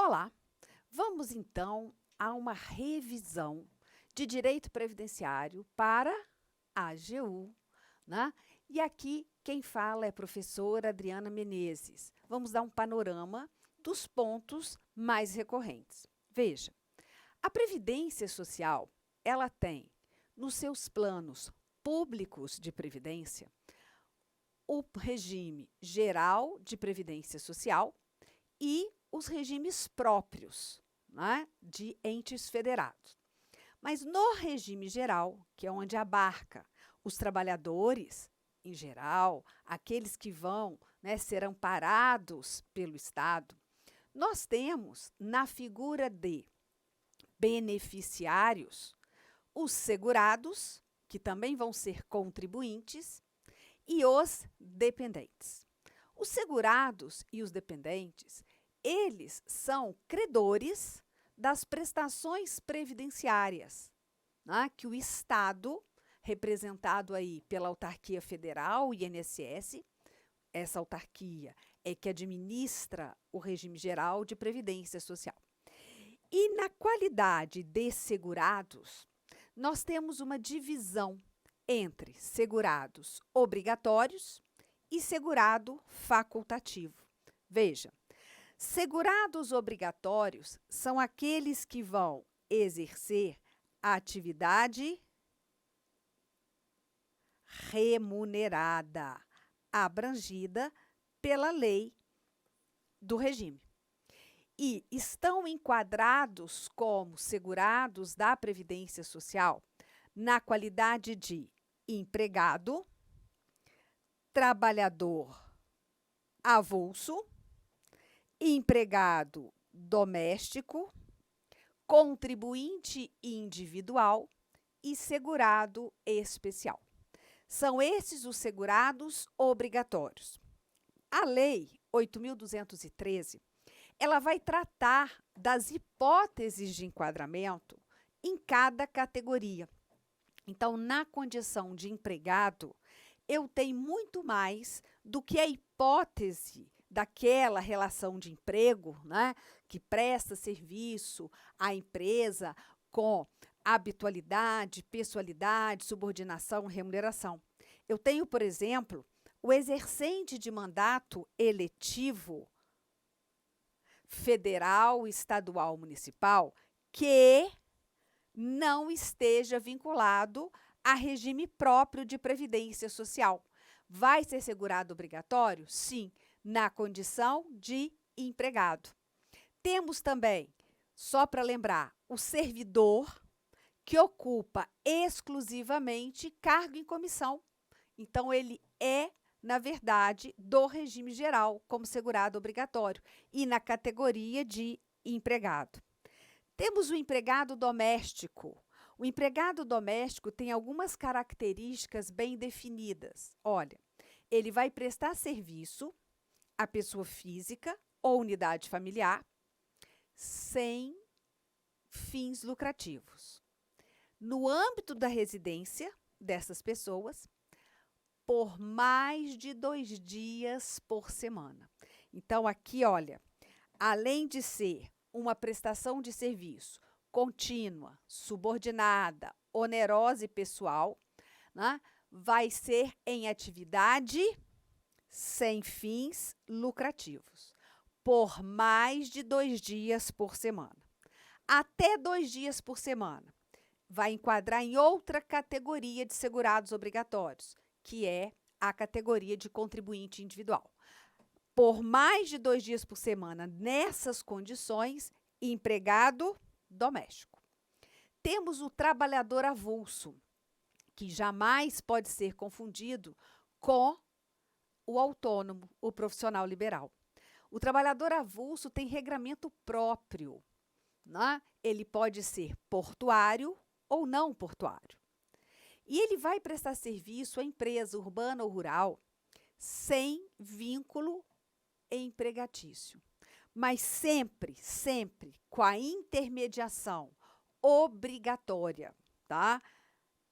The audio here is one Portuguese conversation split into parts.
Olá, vamos então a uma revisão de direito previdenciário para a AGU, né? E aqui quem fala é a professora Adriana Menezes. Vamos dar um panorama dos pontos mais recorrentes. Veja, a Previdência Social, ela tem nos seus planos públicos de previdência o regime geral de previdência social e os regimes próprios, né, de entes federados. Mas no regime geral, que é onde abarca os trabalhadores em geral, aqueles que vão, né, ser amparados pelo Estado, nós temos na figura de beneficiários os segurados, que também vão ser contribuintes, e os dependentes. Os segurados e os dependentes, eles são credores das prestações previdenciárias, né, que o Estado, representado aí pela autarquia federal, INSS, essa autarquia é que administra o regime geral de previdência social. E na qualidade de segurados, nós temos uma divisão entre segurados obrigatórios e segurado facultativo. Veja, segurados obrigatórios são aqueles que vão exercer a atividade remunerada, abrangida pela lei do regime. E estão enquadrados como segurados da Previdência Social na qualidade de empregado, trabalhador avulso, empregado doméstico, contribuinte individual e segurado especial. São esses os segurados obrigatórios. A Lei 8.213, ela vai tratar das hipóteses de enquadramento em cada categoria. Então, na condição de empregado, eu tenho muito mais do que a hipótese daquela relação de emprego, né, que presta serviço à empresa com habitualidade, pessoalidade, subordinação, remuneração. Eu tenho, por exemplo, o exercente de mandato eletivo federal, estadual, municipal, que não esteja vinculado a regime próprio de previdência social. Vai ser segurado obrigatório? Sim, na condição de empregado. Temos também, só para lembrar, o servidor que ocupa exclusivamente cargo em comissão. Então, ele é, na verdade, do regime geral, como segurado obrigatório, e na categoria de empregado. Temos o empregado doméstico. O empregado doméstico tem algumas características bem definidas. Olha, ele vai prestar serviço à pessoa física ou unidade familiar sem fins lucrativos. No âmbito da residência dessas pessoas, por mais de 2 dias por semana. Então, aqui, olha, além de ser uma prestação de serviço contínua, subordinada, onerosa e pessoal, né, vai ser em atividade sem fins lucrativos, por mais de 2 dias por semana. Até 2 dias por semana, vai enquadrar em outra categoria de segurados obrigatórios, que é a categoria de contribuinte individual. Por mais de 2 dias por semana, nessas condições, empregado doméstico. Temos o trabalhador avulso, que jamais pode ser confundido com o autônomo, o profissional liberal. O trabalhador avulso tem regramento próprio, né? Ele pode ser portuário ou não portuário. E ele vai prestar serviço à empresa urbana ou rural sem vínculo empregatício, mas sempre com a intermediação obrigatória, tá?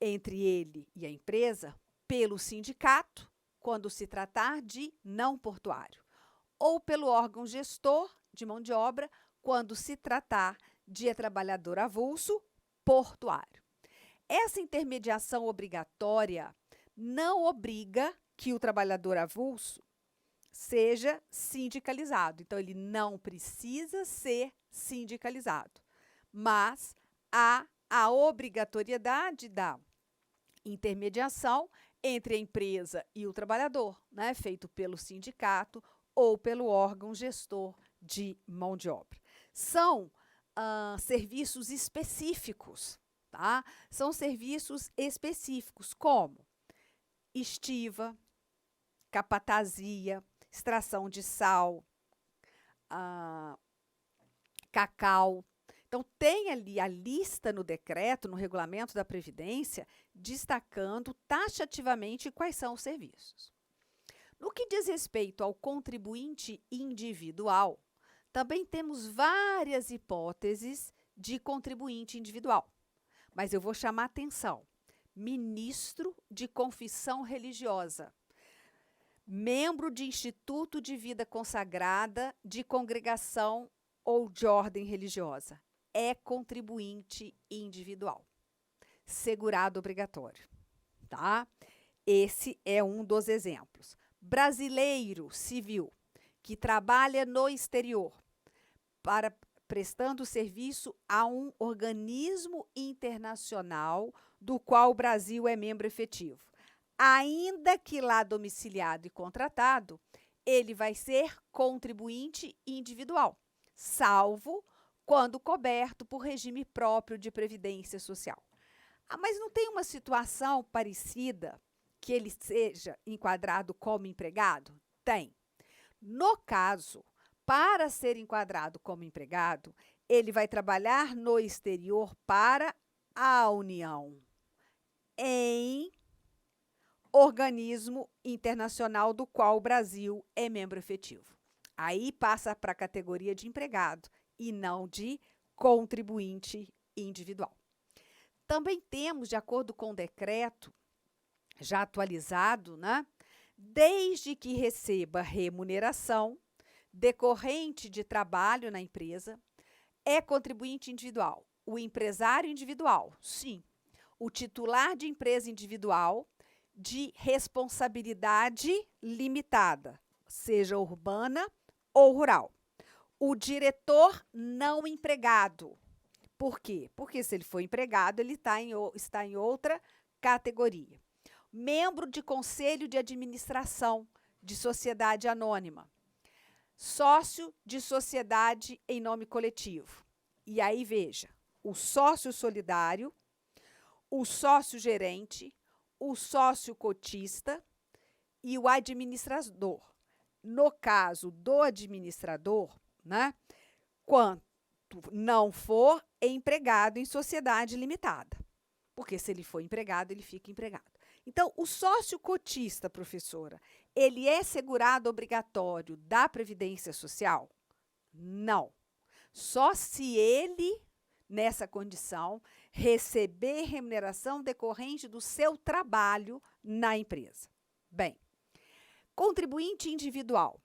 Entre ele e a empresa, pelo sindicato, quando se tratar de não portuário, ou pelo órgão gestor de mão de obra, quando se tratar de trabalhador avulso portuário. Essa intermediação obrigatória não obriga que o trabalhador avulso seja sindicalizado. Então, ele não precisa ser sindicalizado, mas há a obrigatoriedade da intermediação entre a empresa e o trabalhador, né, feito pelo sindicato ou pelo órgão gestor de mão de obra. São serviços específicos, tá? São serviços específicos como estiva, capatazia, extração de sal, cacau. Então, tem ali a lista no decreto, no regulamento da Previdência, destacando taxativamente quais são os serviços. No que diz respeito ao contribuinte individual, também temos várias hipóteses de contribuinte individual, mas eu vou chamar atenção. Ministro de confissão religiosa, membro de instituto de vida consagrada, de congregação ou de ordem religiosa, é contribuinte individual, segurado obrigatório, tá? Esse é um dos exemplos. Brasileiro civil, que trabalha no exterior, prestando serviço a um organismo internacional do qual o Brasil é membro efetivo. Ainda que lá domiciliado e contratado, ele vai ser contribuinte individual, salvo quando coberto por regime próprio de previdência social. Mas não tem uma situação parecida que ele seja enquadrado como empregado? Tem. No caso, para ser enquadrado como empregado, ele vai trabalhar no exterior para a União, em organismo internacional do qual o Brasil é membro efetivo. Aí passa para a categoria de empregado e não de contribuinte individual. Também temos, de acordo com o decreto já atualizado, né, desde que receba remuneração decorrente de trabalho na empresa, é contribuinte individual. O empresário individual, sim. O titular de empresa individual de responsabilidade limitada, seja urbana ou rural. O diretor não empregado. Por quê? Porque se ele for empregado, ele está em outra categoria. Membro de conselho de administração de sociedade anônima. Sócio de sociedade em nome coletivo. E aí, veja, o sócio solidário, o sócio gerente, o sócio cotista e o administrador. No caso do administrador, né, quanto não for empregado em sociedade limitada. Porque se ele for empregado, ele fica empregado. Então, o sócio cotista, professora, ele é segurado obrigatório da Previdência Social? Não. Só se ele, nessa condição, receber remuneração decorrente do seu trabalho na empresa. Bem, contribuinte individual.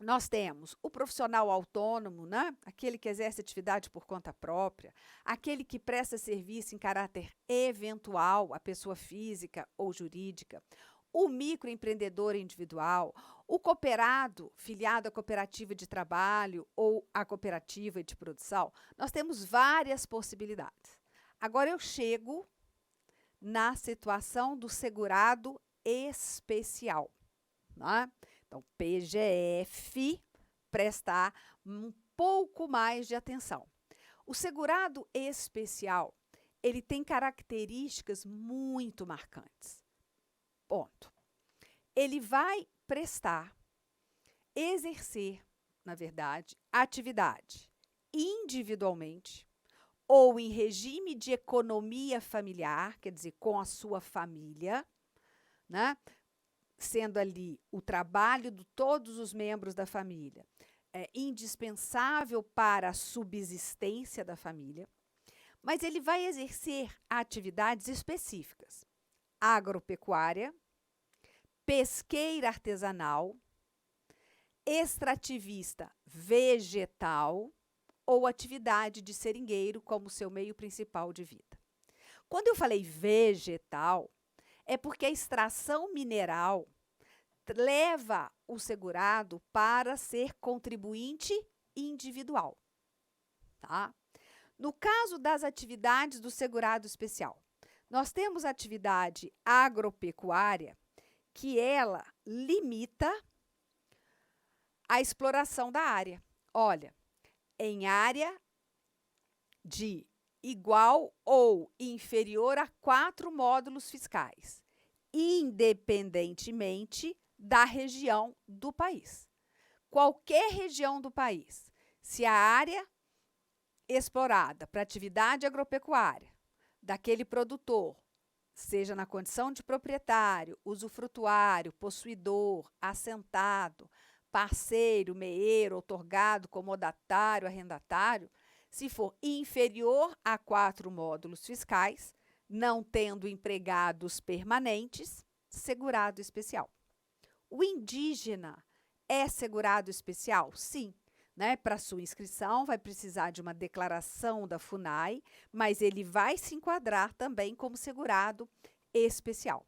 Nós temos o profissional autônomo, né? Aquele que exerce atividade por conta própria, aquele que presta serviço em caráter eventual à pessoa física ou jurídica, o microempreendedor individual, o cooperado, filiado à cooperativa de trabalho ou à cooperativa de produção. Nós temos várias possibilidades. Agora eu chego na situação do segurado especial, né? Então, PGF, prestar um pouco mais de atenção. O segurado especial, ele tem características muito marcantes. Ponto. Ele vai exercer, na verdade, atividade individualmente ou em regime de economia familiar, quer dizer, com a sua família, né? Sendo ali o trabalho de todos os membros da família indispensável para a subsistência da família, mas ele vai exercer atividades específicas: agropecuária, pesqueira artesanal, extrativista vegetal ou atividade de seringueiro como seu meio principal de vida. Quando eu falei vegetal, é porque a extração mineral leva o segurado para ser contribuinte individual, tá? No caso das atividades do segurado especial, nós temos a atividade agropecuária, que ela limita a exploração da área. Olha, em área de igual ou inferior a 4 módulos fiscais, independentemente da região do país. Qualquer região do país, se a área explorada para atividade agropecuária daquele produtor, seja na condição de proprietário, usufrutuário, possuidor, assentado, parceiro, meeiro, outorgado, comodatário, arrendatário, se for inferior a 4 módulos fiscais, não tendo empregados permanentes, segurado especial. O indígena é segurado especial? Sim. Né? Para sua inscrição, vai precisar de uma declaração da FUNAI, mas ele vai se enquadrar também como segurado especial.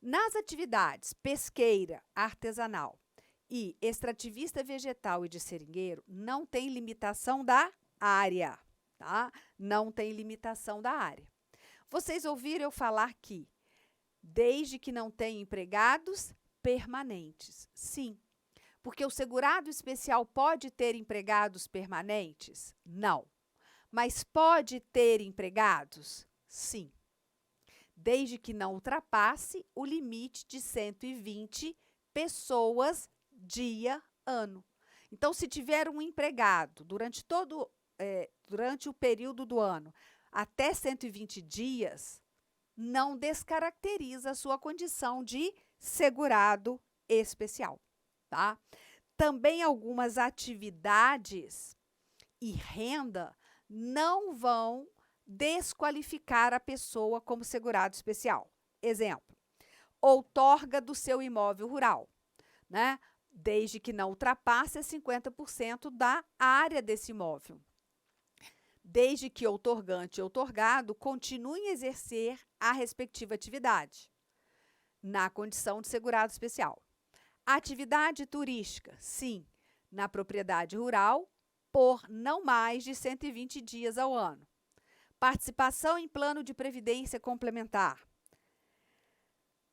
Nas atividades pesqueira, artesanal e extrativista vegetal e de seringueiro, não tem limitação da área, tá? Não tem limitação da área. Vocês ouviram eu falar que, desde que não tenha empregados permanentes. Sim. Porque o segurado especial pode ter empregados permanentes? Não. Mas pode ter empregados? Sim. Desde que não ultrapasse o limite de 120 pessoas dia ano. Então, se tiver um empregado durante o período do ano até 120 dias, não descaracteriza a sua condição de segurado especial. Tá? Também algumas atividades e renda não vão desqualificar a pessoa como segurado especial. Exemplo, outorga do seu imóvel rural, né? Desde que não ultrapasse 50% da área desse imóvel. Desde que outorgante e outorgado continuem a exercer a respectiva atividade, na condição de segurado especial. Atividade turística, sim, na propriedade rural, por não mais de 120 dias ao ano. Participação em plano de previdência complementar.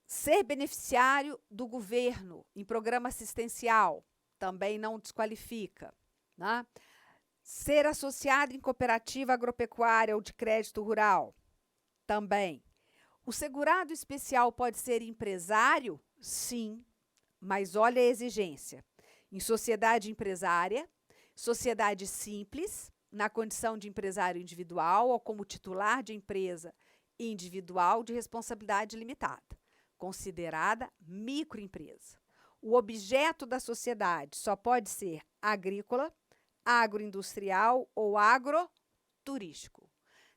Ser beneficiário do governo em programa assistencial, também não desqualifica. Né? Ser associado em cooperativa agropecuária ou de crédito rural, também. O segurado especial pode ser empresário? Sim. Mas olha a exigência. Em sociedade empresária, sociedade simples, na condição de empresário individual ou como titular de empresa individual de responsabilidade limitada, considerada microempresa. O objeto da sociedade só pode ser agrícola, agroindustrial ou agroturístico.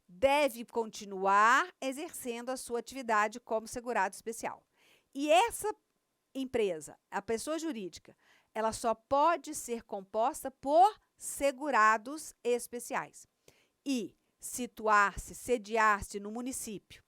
Deve continuar exercendo a sua atividade como segurado especial. E essa empresa, a pessoa jurídica, ela só pode ser composta por segurados especiais e situar-se, sediar-se no município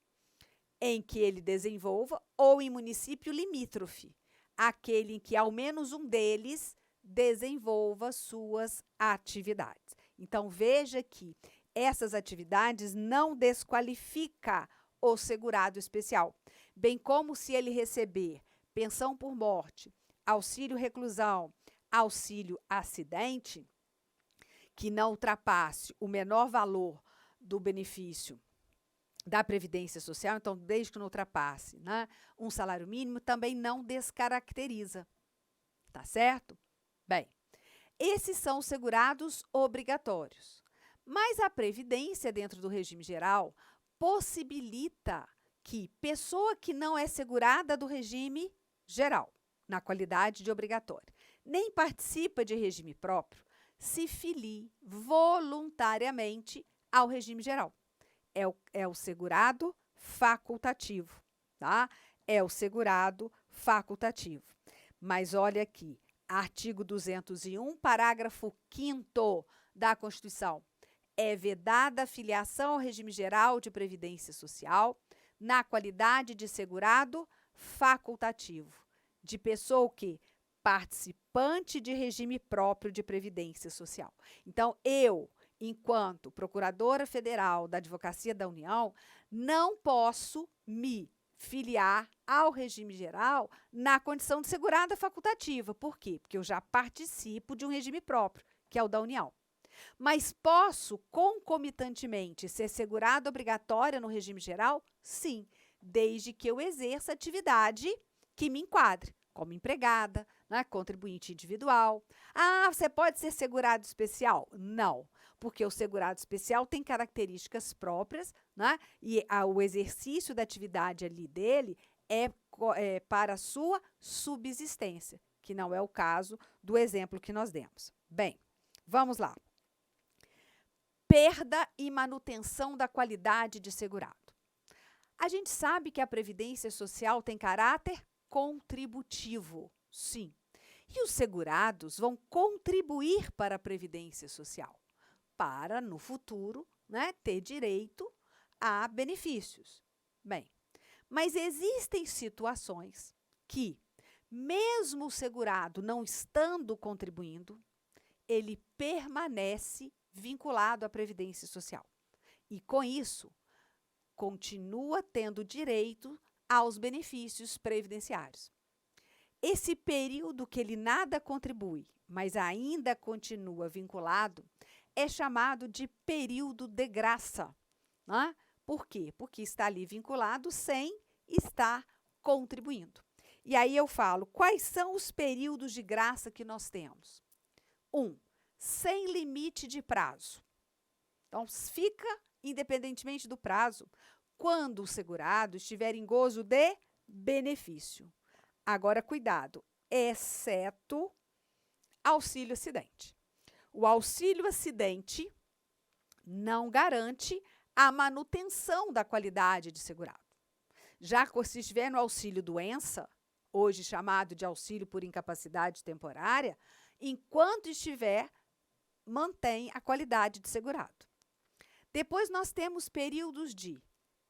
em que ele desenvolva ou em município limítrofe, aquele em que ao menos um deles desenvolva suas atividades. Então, veja que essas atividades não desqualificam o segurado especial, bem como se ele receber pensão por morte, auxílio reclusão, auxílio acidente, que não ultrapasse o menor valor do benefício da Previdência Social, então, desde que não ultrapasse, né, um salário mínimo, também não descaracteriza. Tá certo? Bem, esses são os segurados obrigatórios. Mas a Previdência, dentro do regime geral, possibilita que pessoa que não é segurada do regime geral, na qualidade de obrigatória, nem participa de regime próprio, se filie voluntariamente ao regime geral. É o segurado facultativo, tá? É o segurado facultativo. Mas olha aqui, artigo 201, parágrafo 5º da Constituição. É vedada a filiação ao regime geral de previdência social na qualidade de segurado facultativo, de pessoa o quê? Participante de regime próprio de previdência social. Então, eu, enquanto Procuradora Federal da Advocacia da União, não posso me filiar ao regime geral na condição de segurada facultativa. Por quê? Porque eu já participo de um regime próprio, que é o da União. Mas posso, concomitantemente, ser segurada obrigatória no regime geral? Sim, desde que eu exerça atividade que me enquadre, como empregada, né, contribuinte individual. Ah, você pode ser segurado especial? Não, porque o segurado especial tem características próprias, né, e o exercício da atividade ali dele é para a sua subsistência, que não é o caso do exemplo que nós demos. Bem, vamos lá. Perda e manutenção da qualidade de segurado. A gente sabe que a Previdência Social tem caráter contributivo, sim. E os segurados vão contribuir para a Previdência Social, para, no futuro, né, ter direito a benefícios. Bem, mas existem situações que, mesmo o segurado não estando contribuindo, ele permanece vinculado à Previdência Social. E, com isso, continua tendo direito aos benefícios previdenciários. Esse período que ele nada contribui, mas ainda continua vinculado, é chamado de período de graça. Né? Por quê? Porque está ali vinculado sem estar contribuindo. E aí eu falo, quais são os períodos de graça que nós temos? 1. Sem limite de prazo. Então, fica, independentemente do prazo, quando o segurado estiver em gozo de benefício. Agora, cuidado, exceto auxílio acidente. O auxílio acidente não garante a manutenção da qualidade de segurado. Já que se estiver no auxílio doença, hoje chamado de auxílio por incapacidade temporária, enquanto estiver, mantém a qualidade de segurado. Depois nós temos períodos de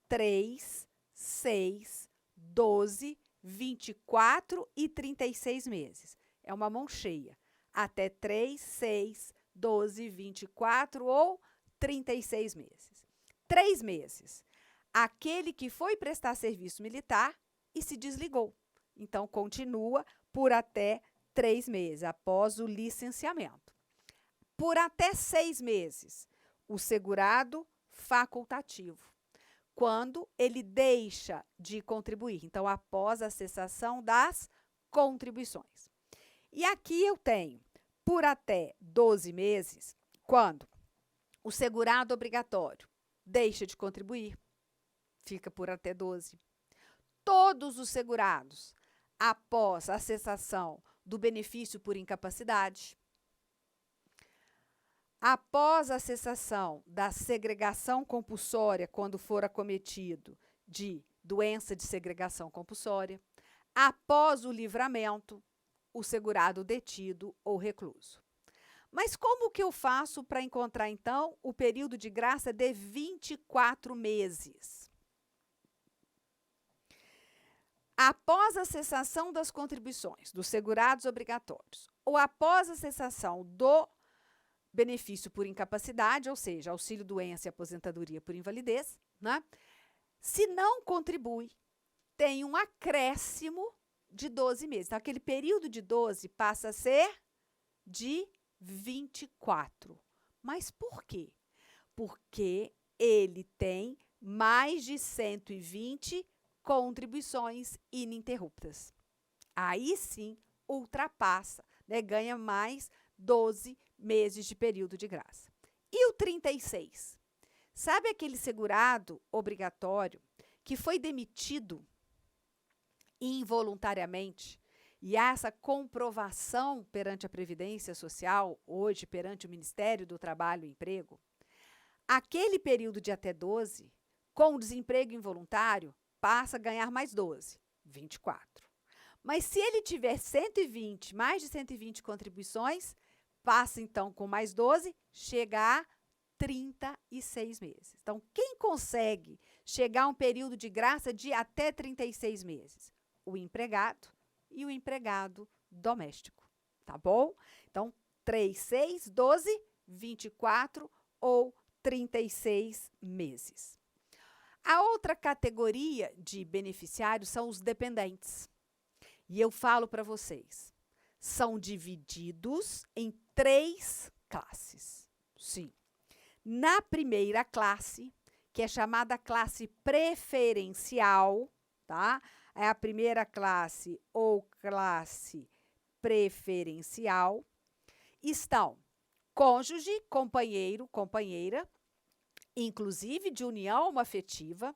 3, 6, 12, 24 e 36 meses. É uma mão cheia. Até 3, 6, 12, 24 ou 36 meses. 3 meses. Aquele que foi prestar serviço militar e se desligou. Então, continua por até 3 meses, após o licenciamento. Por até 6 meses, o segurado facultativo, quando ele deixa de contribuir. Então, após a cessação das contribuições. E aqui eu tenho, por até 12 meses, quando o segurado obrigatório deixa de contribuir, fica por até 12. Todos os segurados, após a cessação do benefício por incapacidade, após a cessação da segregação compulsória, quando for acometido de doença de segregação compulsória, após o livramento, o segurado detido ou recluso. Mas como que eu faço para encontrar, então, o período de graça de 24 meses? Após a cessação das contribuições dos segurados obrigatórios ou após a cessação do benefício por incapacidade, ou seja, auxílio-doença e aposentadoria por invalidez, né? Se não contribui, tem um acréscimo de 12 meses. Então, aquele período de 12 passa a ser de 24. Mas por quê? Porque ele tem mais de 120 contribuições ininterruptas. Aí sim, ultrapassa, né? Ganha mais 12 meses de período de graça. E o 36? Sabe aquele segurado obrigatório que foi demitido involuntariamente e há essa comprovação perante a Previdência Social, hoje perante o Ministério do Trabalho e Emprego? Aquele período de até 12, com desemprego involuntário, passa a ganhar mais 12, 24. Mas se ele tiver 120, mais de 120 contribuições, passa então com mais 12, chega a 36 meses. Então, quem consegue chegar a um período de graça de até 36 meses? O empregado e o empregado doméstico, tá bom? Então, 3, 6, 12, 24 ou 36 meses. A outra categoria de beneficiários são os dependentes. E eu falo para vocês, são divididos em 3 classes. Sim. Na primeira classe, que é chamada classe preferencial, tá? É a primeira classe ou classe preferencial, estão cônjuge, companheiro, companheira, inclusive de união afetiva,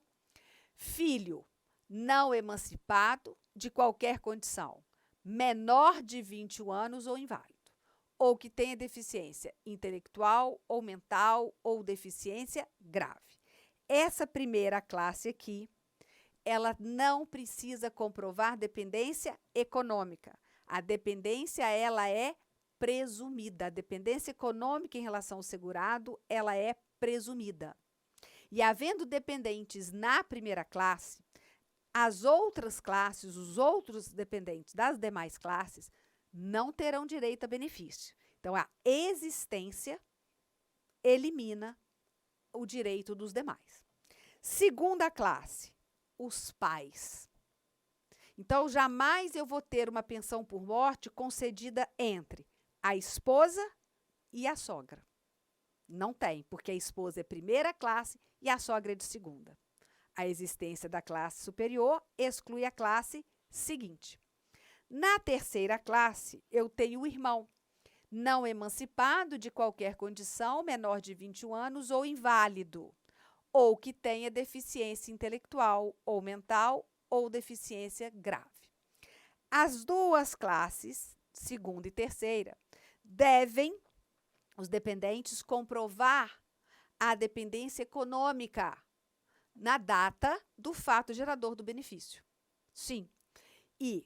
filho não emancipado de qualquer condição, menor de 21 anos ou inválido, ou que tenha deficiência intelectual ou mental ou deficiência grave. Essa primeira classe aqui, ela não precisa comprovar dependência econômica. A dependência, ela é presumida. A dependência econômica em relação ao segurado, ela é presumida. E havendo dependentes na primeira classe, as outras classes, os outros dependentes das demais classes, não terão direito a benefício. Então, a existência elimina o direito dos demais. Segunda classe, os pais. Então, jamais eu vou ter uma pensão por morte concedida entre a esposa e a sogra. Não tem, porque a esposa é primeira classe e a sogra é de segunda. A existência da classe superior exclui a classe seguinte. Na terceira classe, eu tenho o irmão, não emancipado de qualquer condição, menor de 21 anos ou inválido, ou que tenha deficiência intelectual ou mental ou deficiência grave. As duas classes, segunda e terceira, devem, os dependentes, comprovar a dependência econômica na data do fato gerador do benefício. Sim. E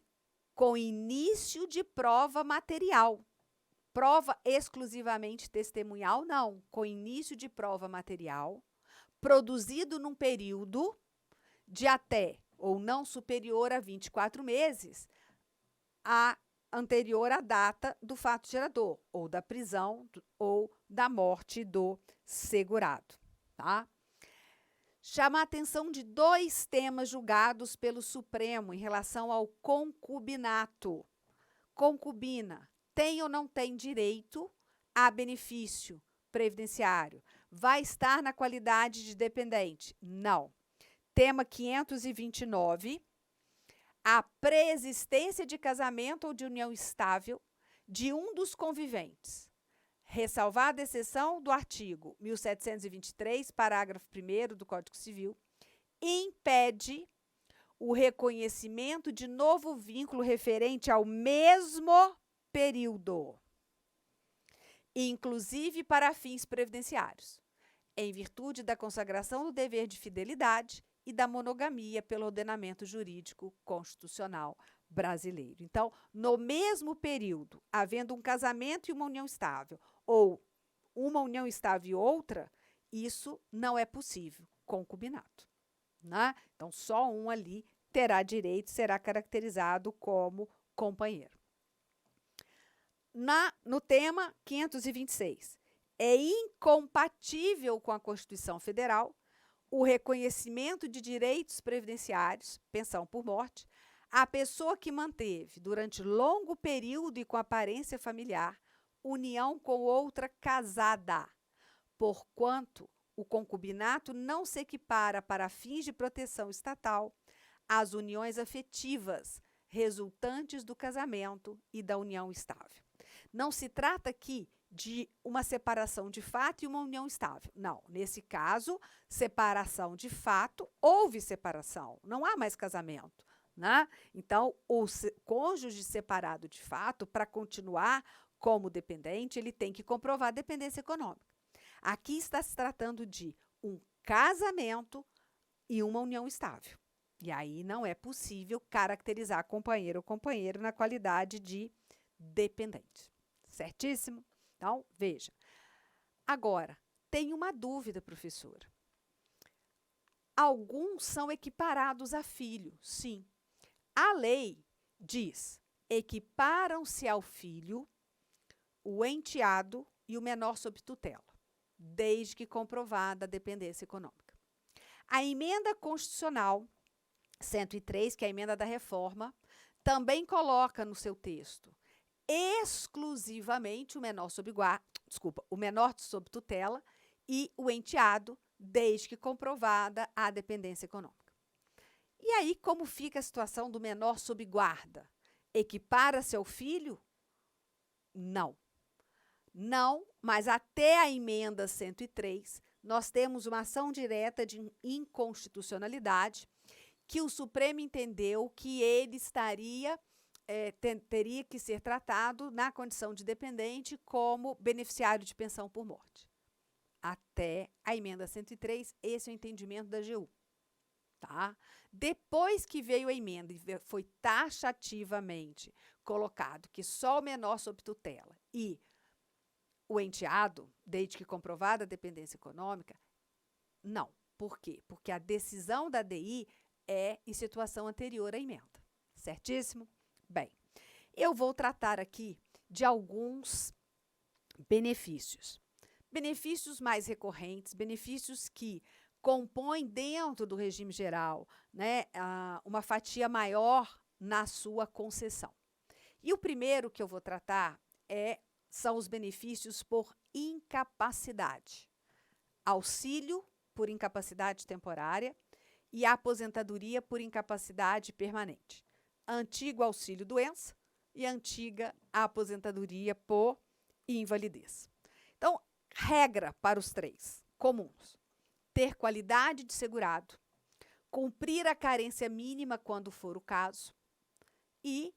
com início de prova material. Prova exclusivamente testemunhal, não. Com início de prova material, produzido num período de até ou não superior a 24 meses, anterior à data do fato gerador, ou da prisão ou da morte do segurado, tá? Chama a atenção de 2 temas julgados pelo Supremo em relação ao concubinato. Concubina tem ou não tem direito a benefício previdenciário? Vai estar na qualidade de dependente? Não. Tema 529, a preexistência de casamento ou de união estável de um dos conviventes. Ressalvada a exceção do artigo 1723, parágrafo 1º do Código Civil, impede o reconhecimento de novo vínculo referente ao mesmo período, inclusive para fins previdenciários, em virtude da consagração do dever de fidelidade e da monogamia pelo ordenamento jurídico constitucional brasileiro. Então, no mesmo período, havendo um casamento e uma união estável, ou uma união estável e outra, isso não é possível, concubinato, né? Então, só um ali terá direito, será caracterizado como companheiro. No tema 526, é incompatível com a Constituição Federal o reconhecimento de direitos previdenciários, pensão por morte, à pessoa que manteve, durante longo período e com aparência familiar, união com outra casada, porquanto o concubinato não se equipara para fins de proteção estatal às uniões afetivas resultantes do casamento e da união estável. Não se trata aqui de uma separação de fato e uma união estável. Não, nesse caso, separação de fato, houve separação, não há mais casamento, né? Então, o cônjuge separado de fato, para continuar como dependente, ele tem que comprovar a dependência econômica. Aqui está se tratando de um casamento e uma união estável. E aí não é possível caracterizar companheiro ou companheiro na qualidade de dependente. Certíssimo? Então, veja. Agora, tem uma dúvida, professora. Alguns são equiparados a filho, sim. A lei diz: equiparam-se ao filho o enteado e o menor sob tutela, desde que comprovada a dependência econômica. A emenda constitucional 103, que é a emenda da reforma, também coloca no seu texto exclusivamente o menor sob tutela e o enteado, desde que comprovada a dependência econômica. E aí, como fica a situação do menor sob guarda? Equipara-se ao filho? Não. Não, mas até a emenda 103, nós temos uma ação direta de inconstitucionalidade que o Supremo entendeu que ele teria que ser tratado na condição de dependente como beneficiário de pensão por morte. Até a emenda 103, esse é o entendimento da AGU. Tá? Depois que veio a emenda e foi taxativamente colocado que só o menor sob tutela e o enteado, desde que comprovada a dependência econômica, não. Por quê? Porque a decisão da DI é em situação anterior à emenda. Certíssimo? Bem, eu vou tratar aqui de alguns benefícios. Benefícios mais recorrentes, benefícios que compõem dentro do regime geral, né, uma fatia maior na sua concessão. E o primeiro que eu vou tratar são os benefícios por incapacidade. Auxílio por incapacidade temporária e aposentadoria por incapacidade permanente. Antigo auxílio-doença e antiga aposentadoria por invalidez. Então, regra para os três, comuns. Ter qualidade de segurado, cumprir a carência mínima quando for o caso e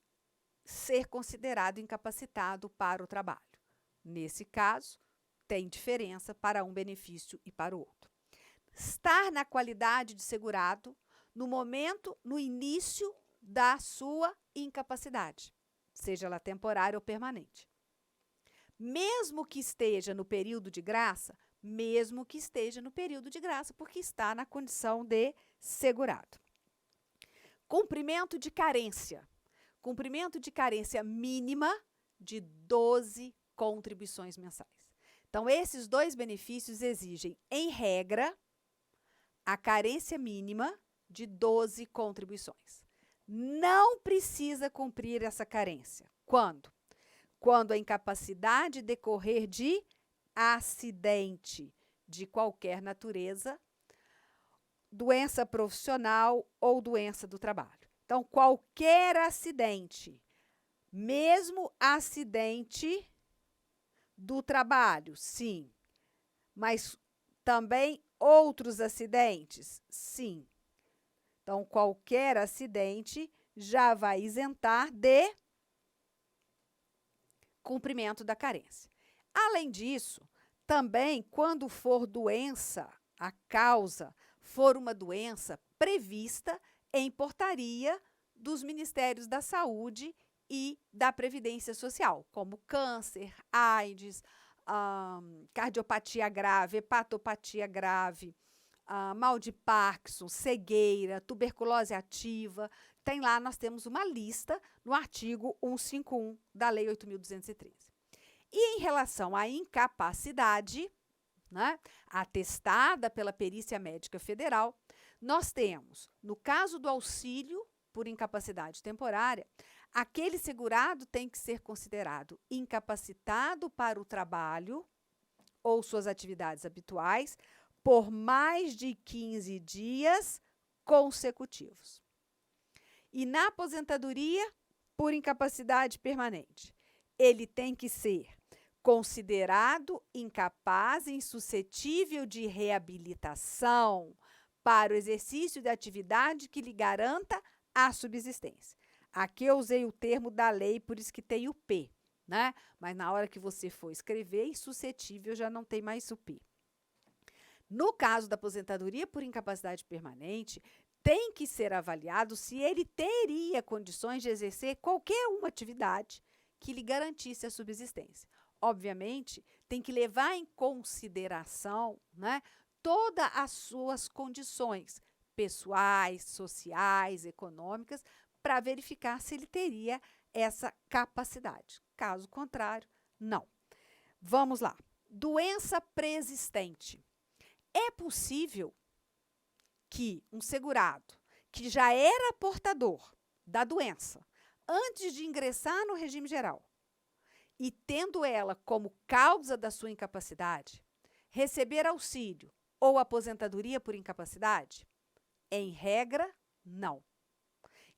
ser considerado incapacitado para o trabalho. Nesse caso, tem diferença para um benefício e para o outro. Estar na qualidade de segurado no início da sua incapacidade, seja ela temporária ou permanente. Mesmo que esteja no período de graça, porque está na condição de segurado. Cumprimento de carência mínima de 12 contribuições mensais. Então, esses dois benefícios exigem, em regra, a carência mínima de 12 contribuições. Não precisa cumprir essa carência. Quando? Quando a incapacidade decorrer de acidente de qualquer natureza, doença profissional ou doença do trabalho. Então, qualquer acidente, mesmo acidente do trabalho, sim, mas também outros acidentes, sim. Então, qualquer acidente já vai isentar de cumprimento da carência. Além disso, também, quando for doença, a causa for uma doença prevista em portaria dos Ministérios da Saúde e da Previdência Social, como câncer, AIDS, cardiopatia grave, hepatopatia grave, mal de Parkinson, cegueira, tuberculose ativa. Tem lá, nós temos uma lista no artigo 151 da Lei 8.213. E em relação à incapacidade, né, atestada pela Perícia Médica Federal, nós temos, no caso do auxílio por incapacidade temporária, aquele segurado tem que ser considerado incapacitado para o trabalho ou suas atividades habituais por mais de 15 dias consecutivos. E na aposentadoria por incapacidade permanente, ele tem que ser considerado incapaz e insuscetível de reabilitação para o exercício de atividade que lhe garanta a subsistência. Aqui eu usei o termo da lei, por isso que tem o P, né? Mas na hora que você for escrever, insuscetível já não tem mais o P. No caso da aposentadoria por incapacidade permanente, tem que ser avaliado se ele teria condições de exercer qualquer uma atividade que lhe garantisse a subsistência. obviamente, tem que levar em consideração, né, todas as suas condições pessoais, sociais, econômicas, para verificar se ele teria essa capacidade. Caso contrário, não. Vamos lá. Doença preexistente. É possível que um segurado que já era portador da doença antes de ingressar no regime geral e tendo ela como causa da sua incapacidade, receber auxílio ou aposentadoria por incapacidade? Em regra, não.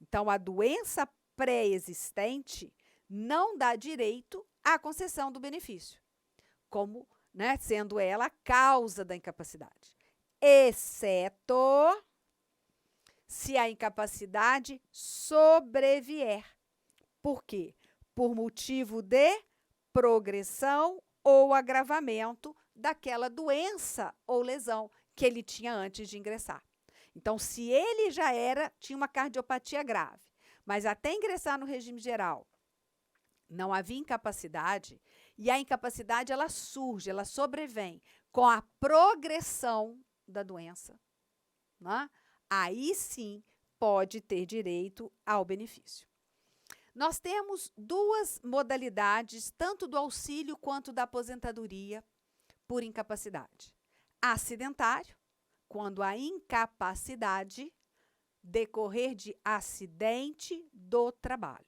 Então, a doença pré-existente não dá direito à concessão do benefício, como, né, sendo ela a causa da incapacidade, exceto se a incapacidade sobrevier. Por quê? Por motivo de progressão ou agravamento daquela doença ou lesão que ele tinha antes de ingressar. Então, se ele já tinha uma cardiopatia grave, mas até ingressar no regime geral, não havia incapacidade, e a incapacidade ela surge, ela sobrevém com a progressão da doença, né? Aí sim pode ter direito ao benefício. Nós temos duas modalidades, tanto do auxílio quanto da aposentadoria por incapacidade. Acidentário, quando a incapacidade decorrer de acidente do trabalho.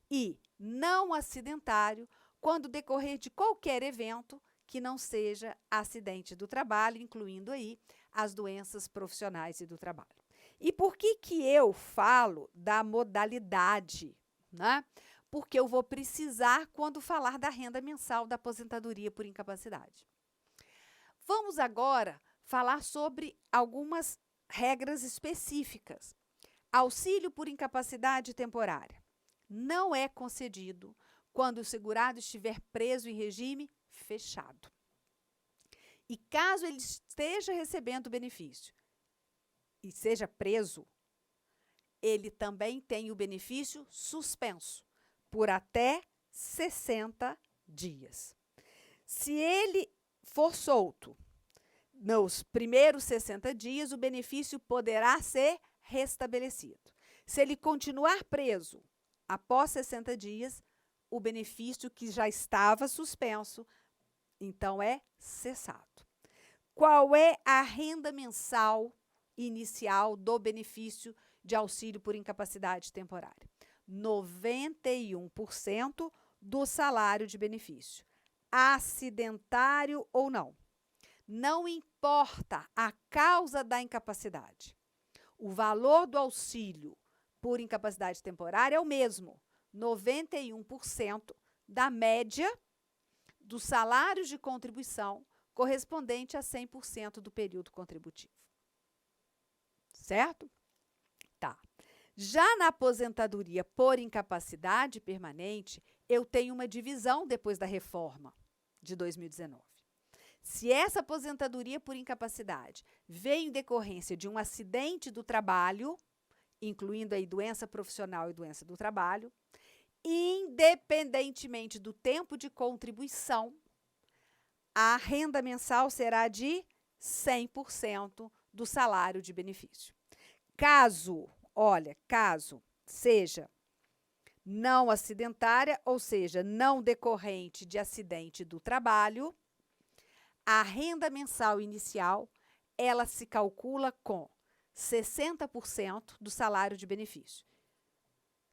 E não acidentário, quando decorrer de qualquer evento que não seja acidente do trabalho, incluindo aí as doenças profissionais e do trabalho. E por que eu falo da modalidade, né? Porque eu vou precisar quando falar da renda mensal da aposentadoria por incapacidade. Vamos agora falar sobre algumas regras específicas. Auxílio por incapacidade temporária não é concedido quando o segurado estiver preso em regime fechado. E caso ele esteja recebendo o benefício e seja preso, ele também tem o benefício suspenso por até 60 dias. Se ele for solto nos primeiros 60 dias, o benefício poderá ser restabelecido. Se ele continuar preso após 60 dias, o benefício que já estava suspenso, então é cessado. Qual é a renda mensal inicial do benefício de auxílio por incapacidade temporária? 91% do salário de benefício, acidentário ou não. Não importa a causa da incapacidade. O valor do auxílio por incapacidade temporária é o mesmo, 91% da média dos salários de contribuição correspondente a 100% do período contributivo. Certo? Tá. Já na aposentadoria por incapacidade permanente, eu tenho uma divisão depois da reforma de 2019. Se essa aposentadoria por incapacidade veio em decorrência de um acidente do trabalho, incluindo aí doença profissional e doença do trabalho, independentemente do tempo de contribuição, a renda mensal será de 100% do salário de benefício. Caso seja não acidentária, ou seja, não decorrente de acidente do trabalho, a renda mensal inicial, ela se calcula com 60% do salário de benefício,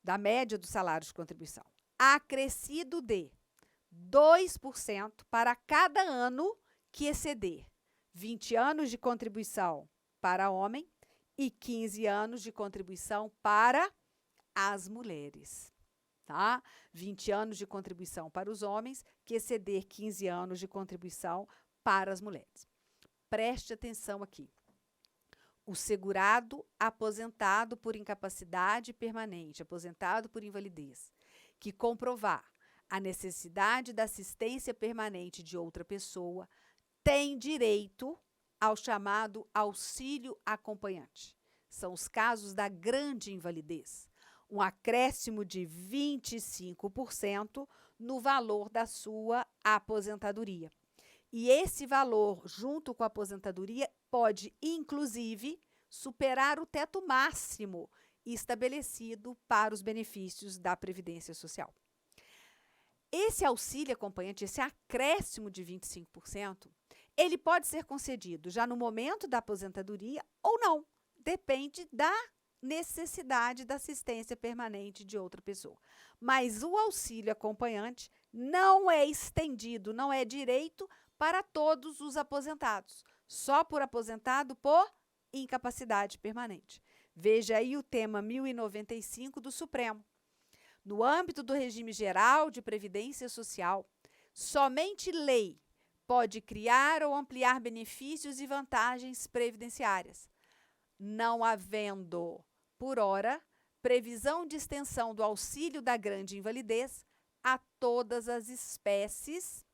da média do salário de contribuição, acrescido de 2% para cada ano que exceder 20 anos de contribuição para homem e 15 anos de contribuição para as mulheres. Tá? 20 anos de contribuição para os homens, que exceder 15 anos de contribuição para as mulheres. Preste atenção aqui. O segurado aposentado por incapacidade permanente, aposentado por invalidez, que comprovar a necessidade da assistência permanente de outra pessoa, tem direito ao chamado auxílio acompanhante. São os casos da grande invalidez. Um acréscimo de 25% no valor da sua aposentadoria. E esse valor, junto com a aposentadoria, pode, inclusive, superar o teto máximo estabelecido para os benefícios da Previdência Social. Esse auxílio acompanhante, esse acréscimo de 25%, ele pode ser concedido já no momento da aposentadoria ou não. Depende da necessidade da assistência permanente de outra pessoa. Mas o auxílio acompanhante não é estendido, não é direito para todos os aposentados, só por aposentado por incapacidade permanente. Veja aí o tema 1095 do Supremo. No âmbito do regime geral de previdência social, somente lei pode criar ou ampliar benefícios e vantagens previdenciárias, não havendo, por hora, previsão de extensão do auxílio da grande invalidez a todas as espécies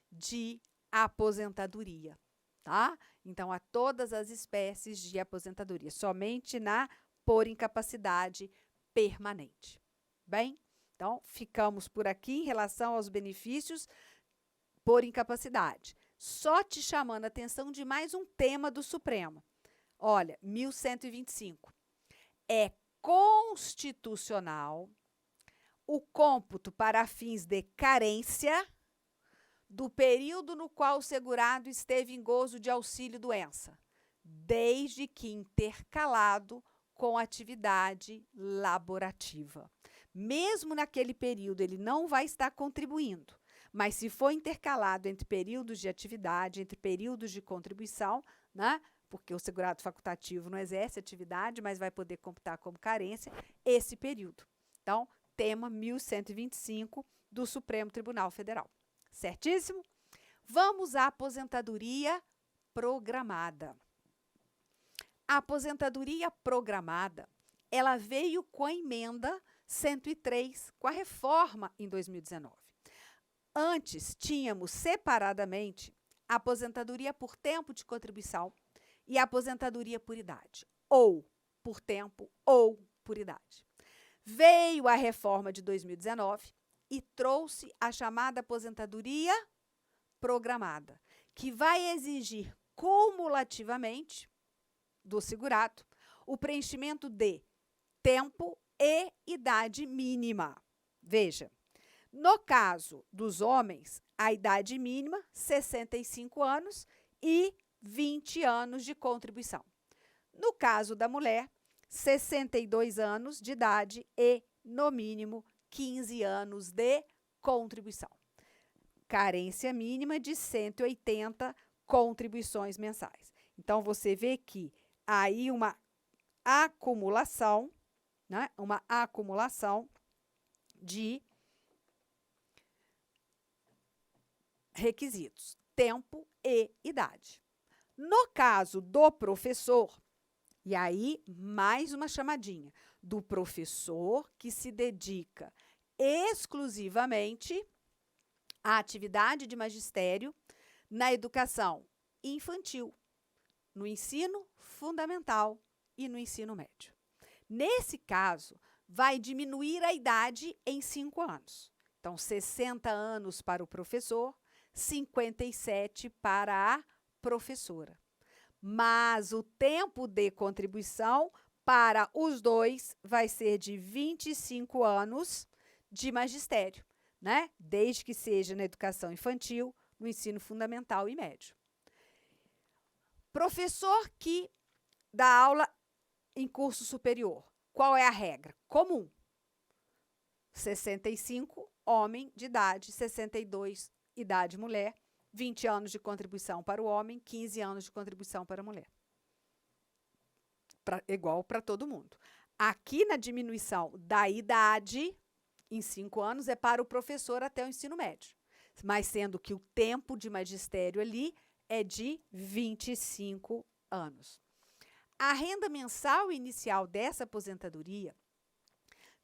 de aposentadoria, tá? Então, a todas as espécies de aposentadoria, somente na por incapacidade permanente. Bem, então, ficamos por aqui em relação aos benefícios por incapacidade. Só te chamando a atenção de mais um tema do Supremo. Olha, 1125. É constitucional o cômputo para fins de carência do período no qual o segurado esteve em gozo de auxílio-doença, desde que intercalado com atividade laborativa. Mesmo naquele período, ele não vai estar contribuindo, mas se for intercalado entre períodos de atividade, entre períodos de contribuição, né? Porque o segurado facultativo não exerce atividade, mas vai poder computar como carência esse período. Então, tema 1125 do Supremo Tribunal Federal. Certíssimo? Vamos à aposentadoria programada. A aposentadoria programada, ela veio com a emenda 103, com a reforma em 2019. Antes, tínhamos separadamente a aposentadoria por tempo de contribuição e a aposentadoria por idade, ou por tempo ou por idade. Veio a reforma de 2019 e trouxe a chamada aposentadoria programada, que vai exigir cumulativamente do segurado o preenchimento de tempo e idade mínima. Veja, no caso dos homens, a idade mínima, 65 anos e 20 anos de contribuição. No caso da mulher, 62 anos de idade e, no mínimo, 15 anos de contribuição. Carência mínima de 180 contribuições mensais. Então, você vê que aí uma acumulação, né? Uma acumulação de requisitos, tempo e idade. No caso do professor, e aí mais uma chamadinha, do professor que se dedica exclusivamente à atividade de magistério na educação infantil, no ensino fundamental e no ensino médio. Nesse caso, vai diminuir a idade em 5 anos. Então, 60 anos para o professor, 57 para a professora. Mas o tempo de contribuição para os dois vai ser de 25 anos de magistério, né? Desde que seja na educação infantil, no ensino fundamental e médio. Professor que dá aula em curso superior, qual é a regra? Comum. 65, homem de idade, 62, idade mulher, 20 anos de contribuição para o homem, 15 anos de contribuição para a mulher. Igual para todo mundo. Aqui na diminuição da idade, em 5 anos, é para o professor até o ensino médio. Mas sendo que o tempo de magistério ali é de 25 anos. A renda mensal inicial dessa aposentadoria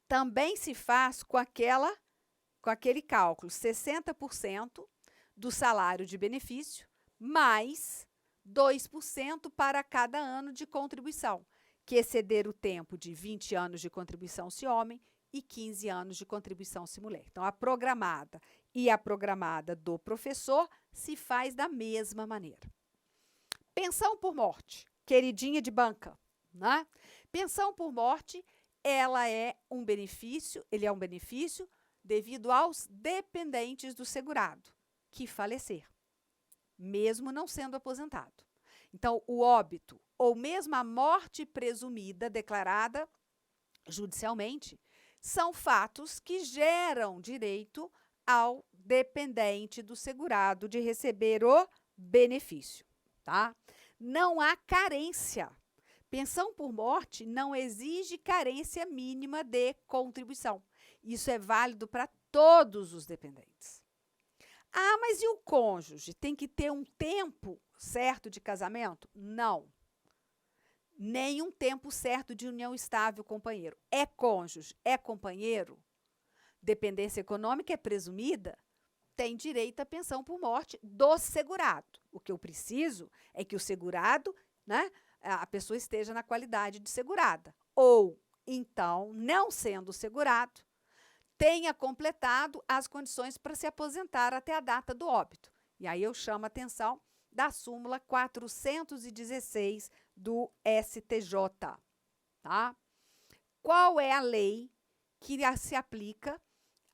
também se faz com aquele cálculo, 60% do salário de benefício, mais 2% para cada ano de contribuição, que exceder o tempo de 20 anos de contribuição se homem, e 15 anos de contribuição simulê. Então, a programada e a programada do professor se faz da mesma maneira. Pensão por morte, queridinha de banca, né? Pensão por morte, ele é um benefício devido aos dependentes do segurado que falecer, mesmo não sendo aposentado. Então, o óbito ou mesmo a morte presumida declarada judicialmente são fatos que geram direito ao dependente do segurado de receber o benefício, tá? Não há carência. Pensão por morte não exige carência mínima de contribuição. Isso é válido para todos os dependentes. Ah, mas e o cônjuge? Tem que ter um tempo certo de casamento? Não. Nem um tempo certo de união estável companheiro. É cônjuge, é companheiro, dependência econômica é presumida, tem direito à pensão por morte do segurado. O que eu preciso é que o segurado, né, a pessoa esteja na qualidade de segurada. Ou, então, não sendo segurado, tenha completado as condições para se aposentar até a data do óbito. E aí eu chamo a atenção da súmula 416 do STJ. Tá? Qual é a lei que se aplica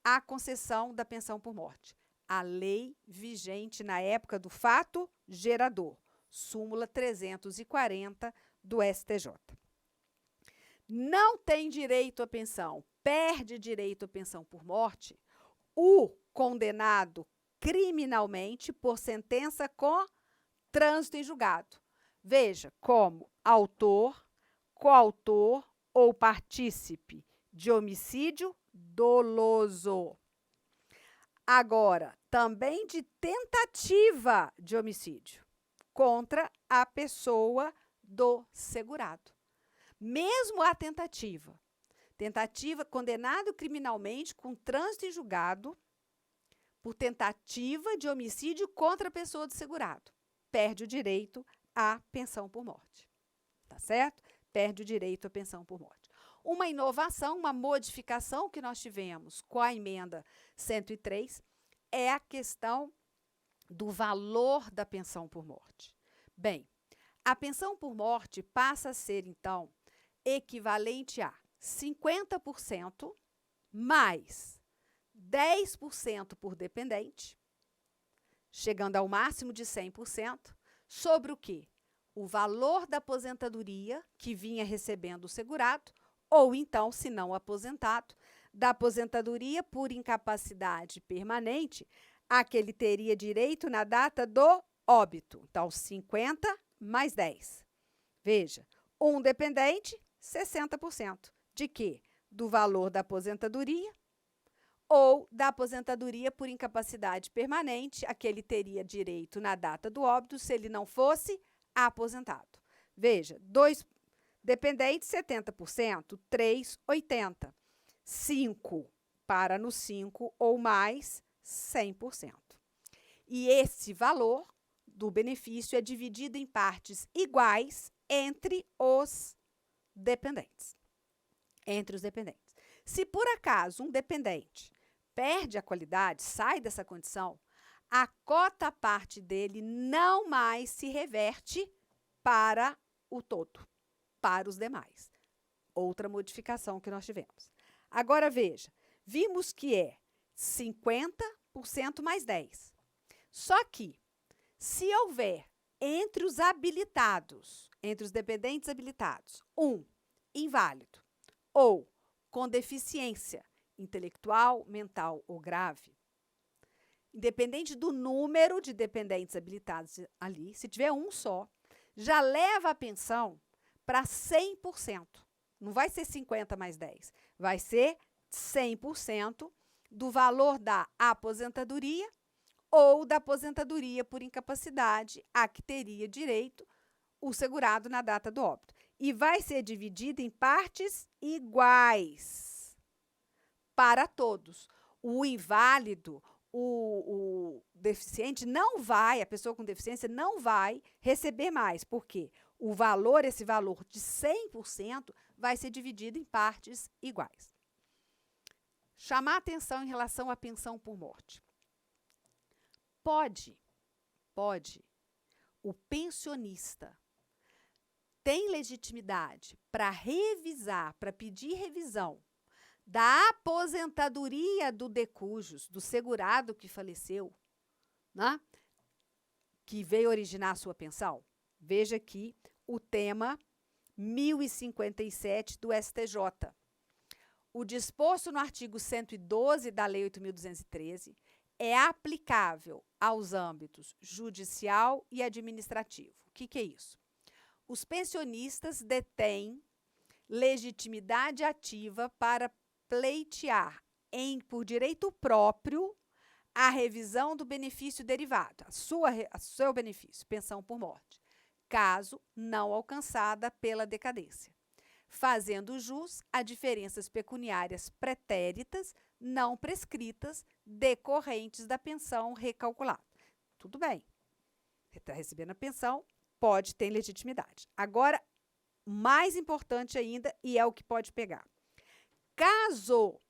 à concessão da pensão por morte? A lei vigente na época do fato gerador, súmula 340 do STJ. Não tem direito à pensão, perde direito à pensão por morte o condenado criminalmente por sentença com trânsito em julgado. Veja, como autor, coautor ou partícipe de homicídio doloso. Agora, também de tentativa de homicídio contra a pessoa do segurado. Mesmo a tentativa, condenado criminalmente com trânsito em julgado por tentativa de homicídio contra a pessoa do segurado, perde o direito à pensão por morte. Tá certo? Perde o direito à pensão por morte. Uma inovação, uma modificação que nós tivemos com a emenda 103 é a questão do valor da pensão por morte. Bem, a pensão por morte passa a ser, então, equivalente a 50% mais 10% por dependente, chegando ao máximo de 100%, sobre o quê? O valor da aposentadoria que vinha recebendo o segurado, ou então, se não aposentado, da aposentadoria por incapacidade permanente, a que ele teria direito na data do óbito. Então, 50 mais 10. Veja, um dependente, 60%. De quê? Do valor da aposentadoria ou da aposentadoria por incapacidade permanente, a que ele teria direito na data do óbito se ele não fosse aposentado. Veja, 2 dependentes, 70%, 3, 80%. 5 para no 5 ou mais, 100%. E esse valor do benefício é dividido em partes iguais entre os dependentes. Se por acaso um dependente perde a qualidade, sai dessa condição, a cota parte dele não mais se reverte para o todo, para os demais. Outra modificação que nós tivemos. Agora, veja, vimos que é 50% mais 10%. Só que, se houver entre os habilitados, entre os dependentes habilitados, um inválido ou com deficiência intelectual, mental ou grave, independente do número de dependentes habilitados ali, se tiver um só, já leva a pensão para 100%. Não vai ser 50 mais 10, vai ser 100% do valor da aposentadoria ou da aposentadoria por incapacidade a que teria direito o segurado na data do óbito. E vai ser dividido em partes iguais para todos. O inválido, o deficiente não vai, a pessoa com deficiência não vai receber mais. Por quê? Esse valor de 100% vai ser dividido em partes iguais. chamar atenção em relação à pensão por morte. Pode, o pensionista tem legitimidade para revisar, para pedir revisão da aposentadoria do decujus, do segurado que faleceu, né? Que veio originar a sua pensão. Veja aqui o tema 1057 do STJ. O disposto no artigo 112 da Lei 8.213 é aplicável aos âmbitos judicial e administrativo. O que é isso? Os pensionistas detêm legitimidade ativa para pleitear por direito próprio a revisão do benefício derivado, seu benefício, pensão por morte, caso não alcançada pela decadência, fazendo jus a diferenças pecuniárias pretéritas não prescritas decorrentes da pensão recalculada. Tudo bem, você está recebendo a pensão, pode ter legitimidade. Agora, mais importante ainda, e é o que pode pegar. Caso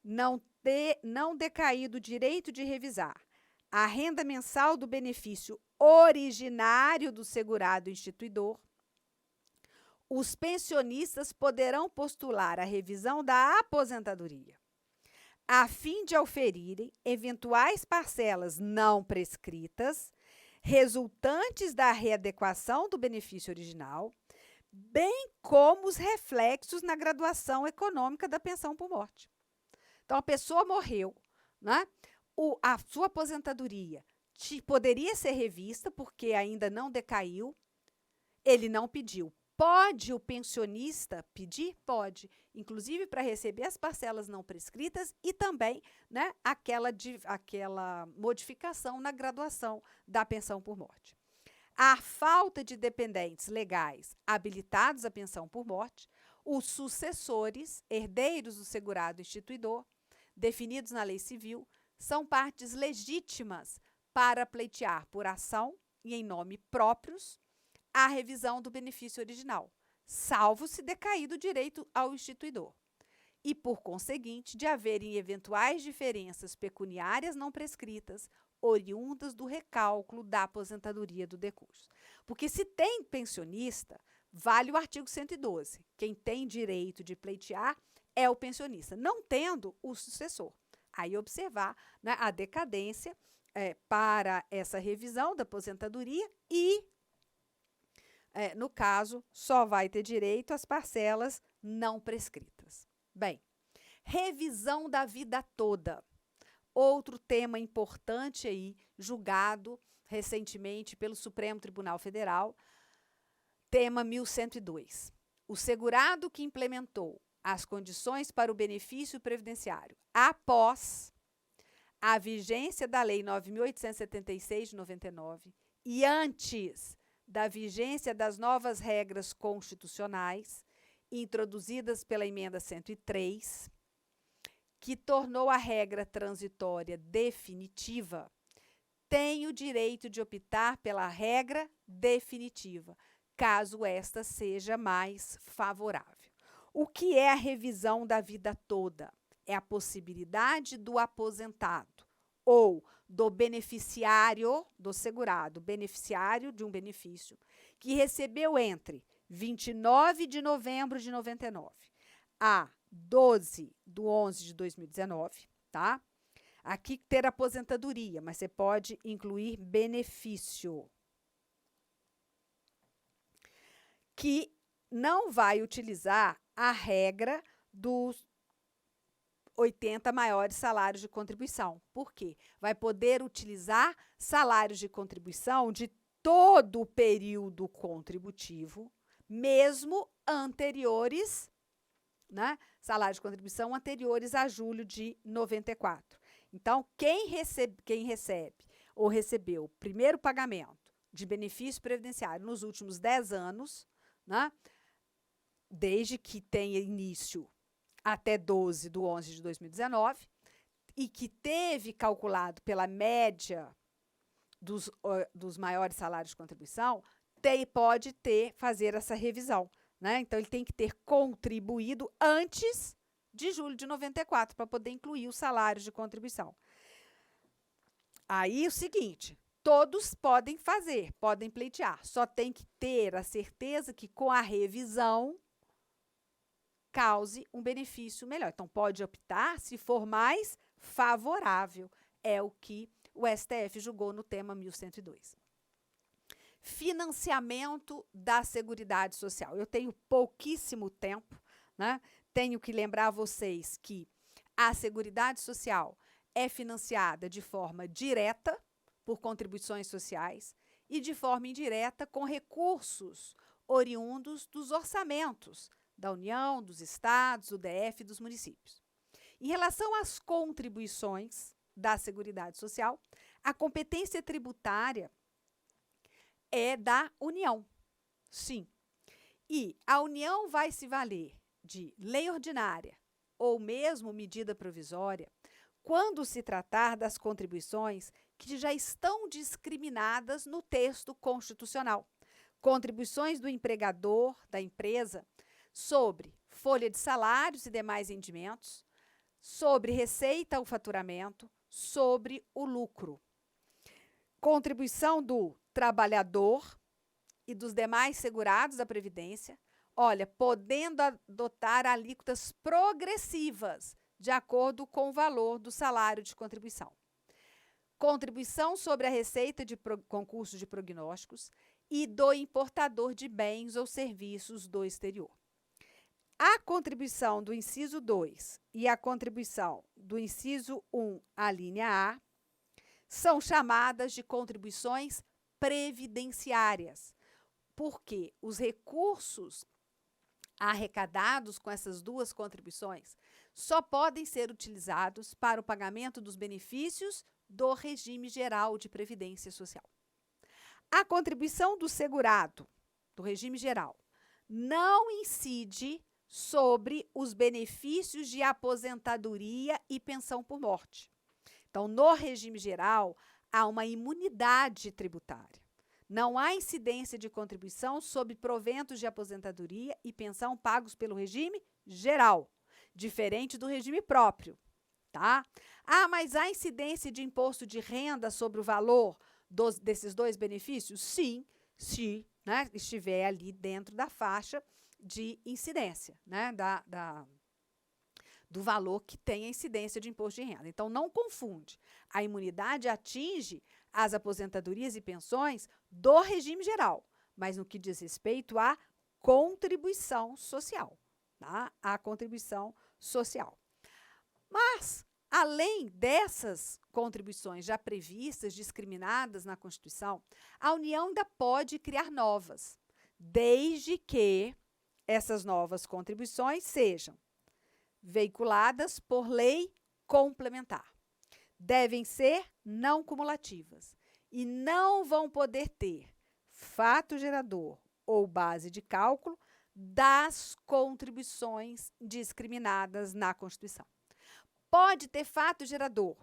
não decaído o direito de revisar a renda mensal do benefício originário do segurado instituidor, os pensionistas poderão postular a revisão da aposentadoria, a fim de auferirem eventuais parcelas não prescritas, resultantes da readequação do benefício original, bem como os reflexos na graduação econômica da pensão por morte. Então, a pessoa morreu, né? A sua aposentadoria poderia ser revista, porque ainda não decaiu, ele não pediu. Pode o pensionista pedir? Pode, inclusive para receber as parcelas não prescritas e também, né, aquela modificação na graduação da pensão por morte. A falta de dependentes legais habilitados à pensão por morte, os sucessores, herdeiros do segurado instituidor, definidos na lei civil, são partes legítimas para pleitear por ação e em nome próprios a revisão do benefício original, salvo se decaído o direito ao instituidor, e, por conseguinte, de haverem eventuais diferenças pecuniárias não prescritas oriundas do recálculo da aposentadoria do decurso. Porque se tem pensionista, vale o artigo 112. Quem tem direito de pleitear é o pensionista, não tendo o sucessor. Aí observar, né, a decadência para essa revisão da aposentadoria e, no caso, só vai ter direito às parcelas não prescritas. Bem, revisão da vida toda. Outro tema importante aí, julgado recentemente pelo Supremo Tribunal Federal, tema 1102. O segurado que implementou as condições para o benefício previdenciário após a vigência da Lei 9.876 de 99 e antes da vigência das novas regras constitucionais introduzidas pela emenda 103, que tornou a regra transitória definitiva, tem o direito de optar pela regra definitiva, caso esta seja mais favorável. O que é a revisão da vida toda? É a possibilidade do aposentado ou do beneficiário, do segurado, beneficiário de um benefício, que recebeu entre 29 de novembro de 99 a 12 de 11 de 2019, tá? Aqui ter aposentadoria, mas você pode incluir benefício, que não vai utilizar a regra dos 80 maiores salários de contribuição. Por quê? Vai poder utilizar salários de contribuição de todo o período contributivo, mesmo anteriores, né? Salários de contribuição anteriores a julho de 94. Então, quem recebe ou recebeu o primeiro pagamento de benefício previdenciário nos últimos 10 anos, né? Desde que tenha início até 12 de 11 de 2019, e que teve calculado pela média dos maiores salários de contribuição, pode fazer essa revisão, né? Então, ele tem que ter contribuído antes de julho de 94, para poder incluir os salários de contribuição. Aí, o seguinte, todos podem fazer, podem pleitear, só tem que ter a certeza que com a revisão cause um benefício melhor. Então, pode optar se for mais favorável, é o que o STF julgou no tema 1102. Financiamento da Seguridade Social. Eu tenho pouquíssimo tempo, né? Tenho que lembrar a vocês que a Seguridade Social é financiada de forma direta por contribuições sociais e de forma indireta com recursos oriundos dos orçamentos da União, dos estados, do DF e dos municípios. Em relação às contribuições da Seguridade Social, a competência tributária é da União, sim. E a União vai se valer de lei ordinária ou mesmo medida provisória quando se tratar das contribuições que já estão discriminadas no texto constitucional. Contribuições do empregador, da empresa, sobre folha de salários e demais rendimentos, sobre receita ou faturamento, sobre o lucro. Contribuição do trabalhador e dos demais segurados da Previdência, olha, podendo adotar alíquotas progressivas de acordo com o valor do salário de contribuição. Contribuição sobre a receita de concurso de prognósticos e do importador de bens ou serviços do exterior. A contribuição do inciso 2 e a contribuição do inciso 1, a linha A, são chamadas de contribuições previdenciárias, porque os recursos arrecadados com essas duas contribuições só podem ser utilizados para o pagamento dos benefícios do regime geral de previdência social. A contribuição do segurado, do regime geral, não incide sobre os benefícios de aposentadoria e pensão por morte. Então, no regime geral, há uma imunidade tributária. Não há incidência de contribuição sobre proventos de aposentadoria e pensão pagos pelo regime geral, diferente do regime próprio, tá? Ah, mas há incidência de imposto de renda sobre o valor desses dois benefícios? Sim, se estiver ali dentro da faixa de incidência, né, do valor que tem a incidência de imposto de renda. Então, não confunde. A imunidade atinge as aposentadorias e pensões do regime geral, mas no que diz respeito à contribuição social, tá? A contribuição social. Mas, além dessas contribuições já previstas, discriminadas na Constituição, a União ainda pode criar novas, desde que essas novas contribuições sejam veiculadas por lei complementar. Devem ser não cumulativas e não vão poder ter fato gerador ou base de cálculo das contribuições discriminadas na Constituição. Pode ter fato gerador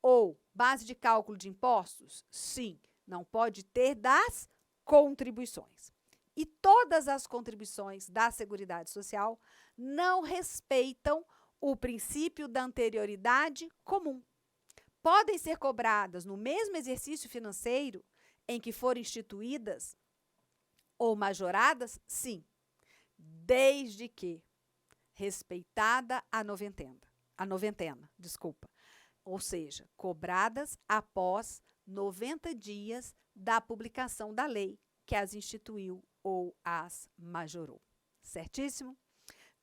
ou base de cálculo de impostos? Sim, não pode ter das contribuições. E todas as contribuições da Seguridade Social não respeitam o princípio da anterioridade comum. Podem ser cobradas no mesmo exercício financeiro em que forem instituídas ou majoradas? Sim, desde que respeitada a noventena, ou seja, cobradas após 90 dias da publicação da lei que as instituiu ou as majorou. Certíssimo?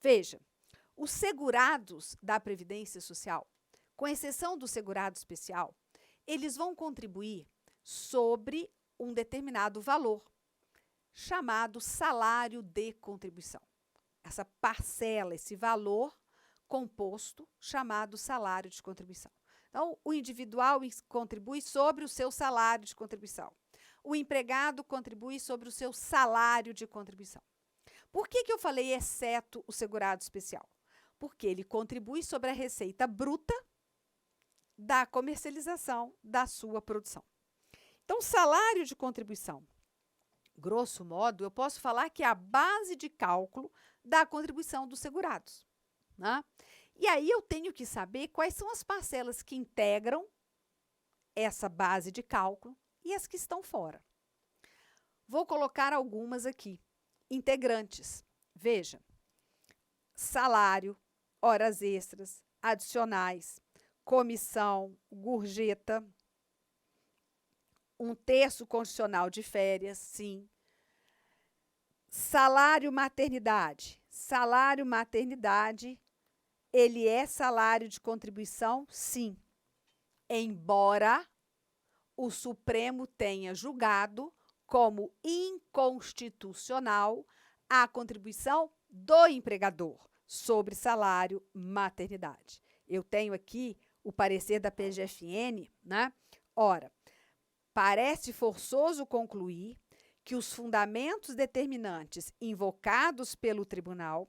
Veja, os segurados da Previdência Social, com exceção do segurado especial, eles vão contribuir sobre um determinado valor, chamado salário de contribuição. Essa parcela, esse valor composto, chamado salário de contribuição. Então, o individual contribui sobre o seu salário de contribuição. O empregado contribui sobre o seu salário de contribuição. Por que eu falei exceto o segurado especial? Porque ele contribui sobre a receita bruta da comercialização da sua produção. Então, salário de contribuição, grosso modo, eu posso falar que é a base de cálculo da contribuição dos segurados, né? E aí eu tenho que saber quais são as parcelas que integram essa base de cálculo e as que estão fora. Vou colocar algumas aqui. Integrantes. Veja, salário, horas extras, adicionais, comissão, gorjeta, 1/3 condicional de férias, sim. Salário maternidade. Salário maternidade, ele é salário de contribuição? Sim. Embora o Supremo tenha julgado como inconstitucional a contribuição do empregador sobre salário maternidade. Eu tenho aqui o parecer da PGFN, né? Ora, parece forçoso concluir que os fundamentos determinantes invocados pelo tribunal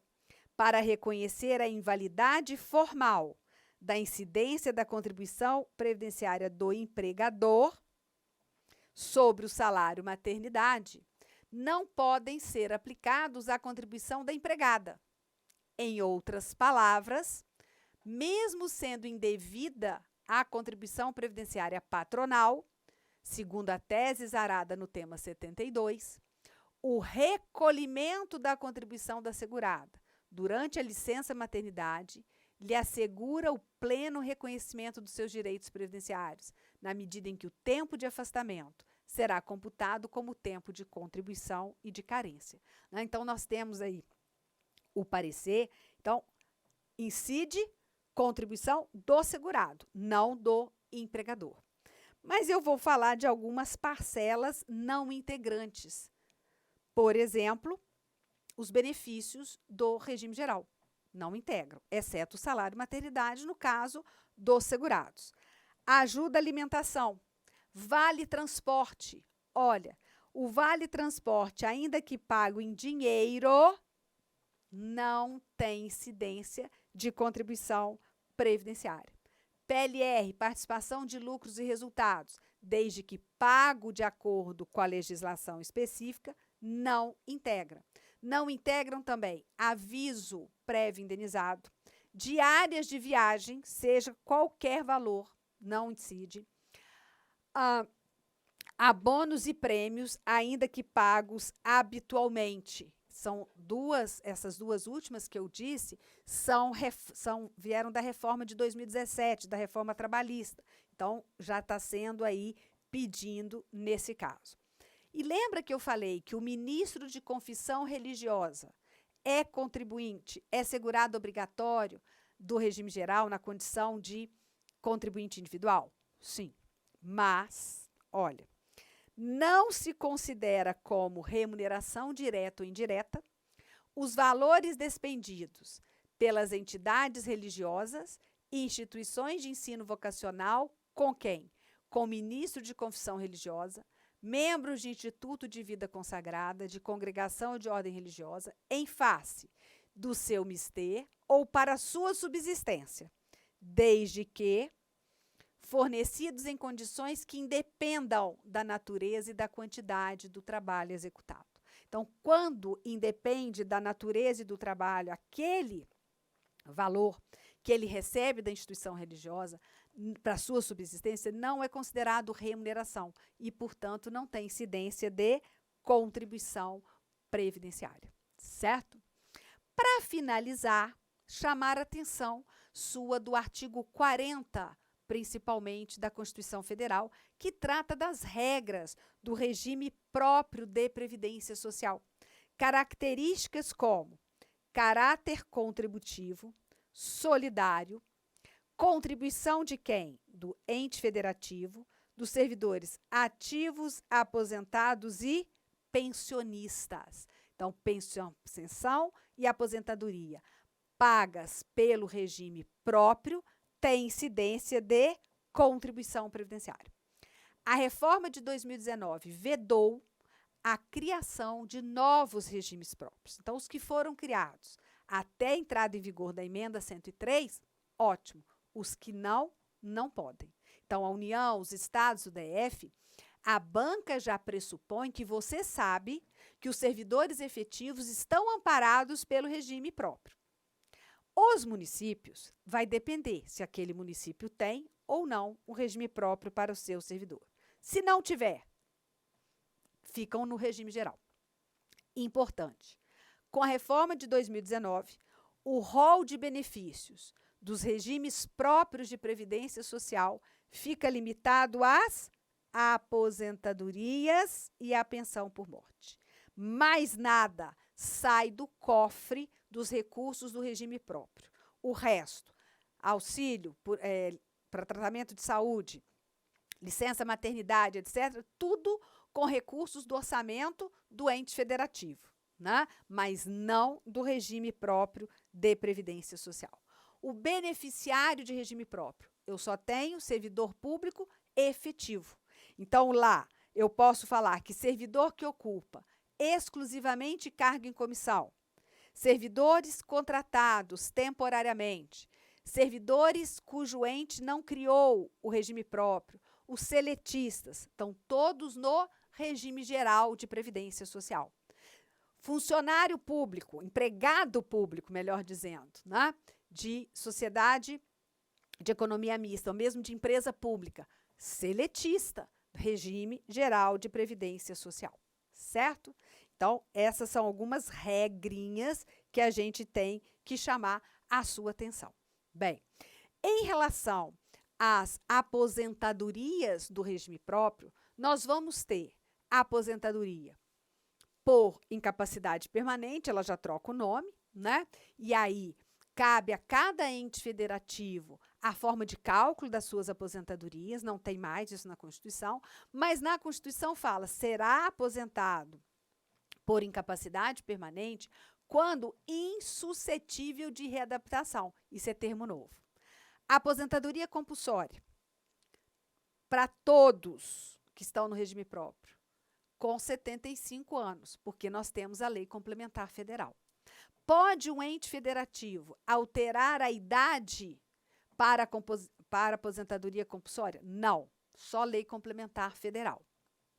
para reconhecer a invalidade formal da incidência da contribuição previdenciária do empregador sobre o salário maternidade não podem ser aplicados à contribuição da empregada. Em outras palavras, mesmo sendo indevida a contribuição previdenciária patronal, segundo a tese exarada no tema 72, o recolhimento da contribuição da segurada durante a licença maternidade lhe assegura o pleno reconhecimento dos seus direitos previdenciários, na medida em que o tempo de afastamento será computado como tempo de contribuição e de carência. Então, nós temos aí o parecer. Então, incide contribuição do segurado, não do empregador. Mas eu vou falar de algumas parcelas não integrantes. Por exemplo, os benefícios do regime geral não integram, exceto o salário maternidade, no caso dos segurados. Ajuda alimentação, vale transporte. Olha, o vale transporte, ainda que pago em dinheiro, não tem incidência de contribuição previdenciária. PLR, participação de lucros e resultados, desde que pago de acordo com a legislação específica, não integra. Não integram também aviso prévio indenizado, diárias de viagem, seja qualquer valor, não incide. Abonos e prêmios, ainda que pagos habitualmente. Essas duas últimas que eu disse, vieram da reforma de 2017, da reforma trabalhista. Então, já está sendo aí pedindo nesse caso. E lembra que eu falei que o ministro de confissão religiosa é contribuinte, é segurado obrigatório do regime geral na condição de contribuinte individual? Sim, mas, olha, não se considera como remuneração direta ou indireta os valores despendidos pelas entidades religiosas e instituições de ensino vocacional com quem? Com o ministro de confissão religiosa, membros de instituto de vida consagrada, de congregação ou de ordem religiosa, em face do seu mister ou para sua subsistência, desde que fornecidos em condições que independam da natureza e da quantidade do trabalho executado. Então, quando independe da natureza e do trabalho aquele valor que ele recebe da instituição religiosa para sua subsistência, não é considerado remuneração e, portanto, não tem incidência de contribuição previdenciária, certo? Para finalizar, chamar a atenção sua do artigo 40, principalmente da Constituição Federal, que trata das regras do regime próprio de previdência social. Características como caráter contributivo, solidário, contribuição de quem? Do ente federativo, dos servidores ativos, aposentados e pensionistas. Então, pensão e aposentadoria pagas pelo regime próprio têm incidência de contribuição previdenciária. A reforma de 2019 vedou a criação de novos regimes próprios. Então, os que foram criados até a entrada em vigor da emenda 103, ótimo. Os que não podem. Então, a União, os estados, o DF, a banca já pressupõe que você sabe que os servidores efetivos estão amparados pelo regime próprio. Os municípios, vai depender se aquele município tem ou não um regime próprio para o seu servidor. Se não tiver, ficam no regime geral. Importante, com a reforma de 2019, o rol de benefícios dos regimes próprios de previdência social fica limitado às aposentadorias e à pensão por morte. Mais nada sai do cofre dos recursos do regime próprio. O resto, auxílio para tratamento de saúde, licença maternidade, etc., tudo com recursos do orçamento do ente federativo, né? Mas não do regime próprio de previdência social. O beneficiário de regime próprio, eu só tenho servidor público efetivo. Então, lá, eu posso falar que servidor que ocupa exclusivamente cargo em comissão, servidores contratados temporariamente, servidores cujo ente não criou o regime próprio, os seletistas, estão todos no regime geral de previdência social. Funcionário público, empregado público, melhor dizendo, né? De sociedade de economia mista, ou mesmo de empresa pública, seletista, regime geral de previdência social, certo? Então, essas são algumas regrinhas que a gente tem que chamar a sua atenção. Bem, em relação às aposentadorias do regime próprio, nós vamos ter a aposentadoria por incapacidade permanente, ela já troca o nome, né? E aí cabe a cada ente federativo a forma de cálculo das suas aposentadorias, não tem mais isso na Constituição, mas na Constituição fala, será aposentado por incapacidade permanente quando insuscetível de readaptação. Isso é termo novo. Aposentadoria compulsória para todos que estão no regime próprio, com 75 anos, porque nós temos a Lei Complementar Federal. Pode um ente federativo alterar a idade para aposentadoria compulsória? Não, só Lei Complementar Federal.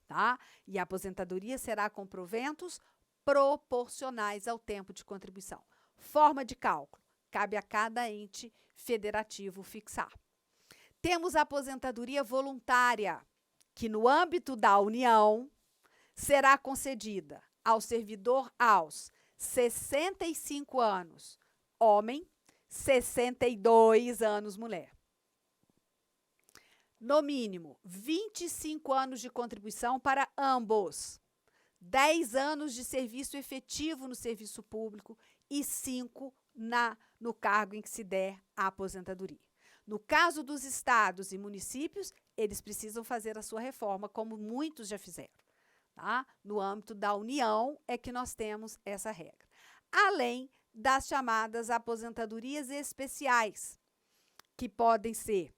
Tá? E a aposentadoria será com proventos proporcionais ao tempo de contribuição. Forma de cálculo, cabe a cada ente federativo fixar. Temos a aposentadoria voluntária, que no âmbito da União será concedida ao servidor aos 65 anos, homem, 62 anos, mulher. No mínimo, 25 anos de contribuição para ambos, 10 anos de serviço efetivo no serviço público e 5 no cargo em que se der a aposentadoria. No caso dos estados e municípios, eles precisam fazer a sua reforma, como muitos já fizeram. Tá? No âmbito da União é que nós temos essa regra. Além das chamadas aposentadorias especiais, que podem ser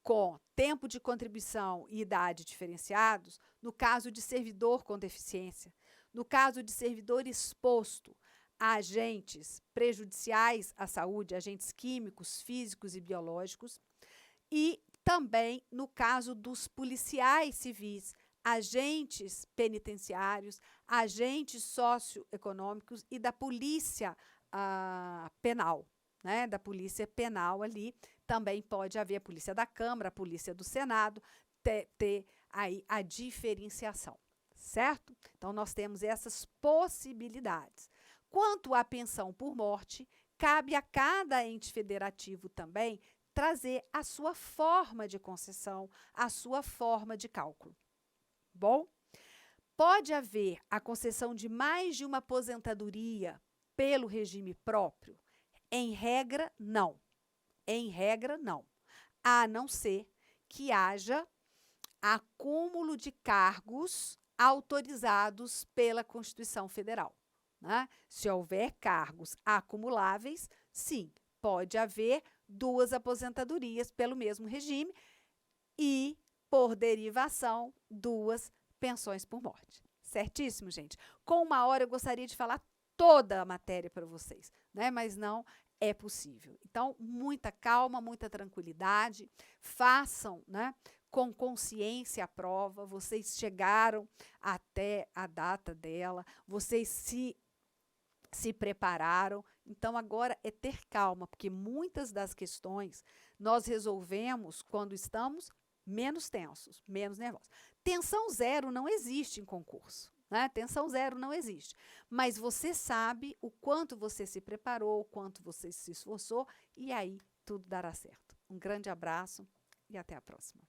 com tempo de contribuição e idade diferenciados, no caso de servidor com deficiência, no caso de servidor exposto a agentes prejudiciais à saúde, agentes químicos, físicos e biológicos, e também no caso dos policiais civis, agentes penitenciários, agentes socioeconômicos e da polícia penal, né? Da polícia penal ali, também pode haver a polícia da Câmara, a polícia do Senado, ter aí a diferenciação, certo? Então, nós temos essas possibilidades. Quanto à pensão por morte, cabe a cada ente federativo também trazer a sua forma de concessão, a sua forma de cálculo. Bom, pode haver a concessão de mais de uma aposentadoria pelo regime próprio? Em regra, não. Em regra, não. A não ser que haja acúmulo de cargos autorizados pela Constituição Federal. Né? Se houver cargos acumuláveis, sim, pode haver 2 aposentadorias pelo mesmo regime e, por derivação, 2 pensões por morte. Certíssimo, gente? Com 1 hora eu gostaria de falar toda a matéria para vocês, né? Mas não é possível. Então, muita calma, muita tranquilidade, façam, né, com consciência a prova, vocês chegaram até a data dela, vocês se prepararam, Então, agora é ter calma, porque muitas das questões nós resolvemos quando estamos menos tensos, menos nervosos. Tensão zero não existe em concurso, né? Tensão zero não existe. Mas você sabe o quanto você se preparou, o quanto você se esforçou, e aí tudo dará certo. Um grande abraço e até a próxima.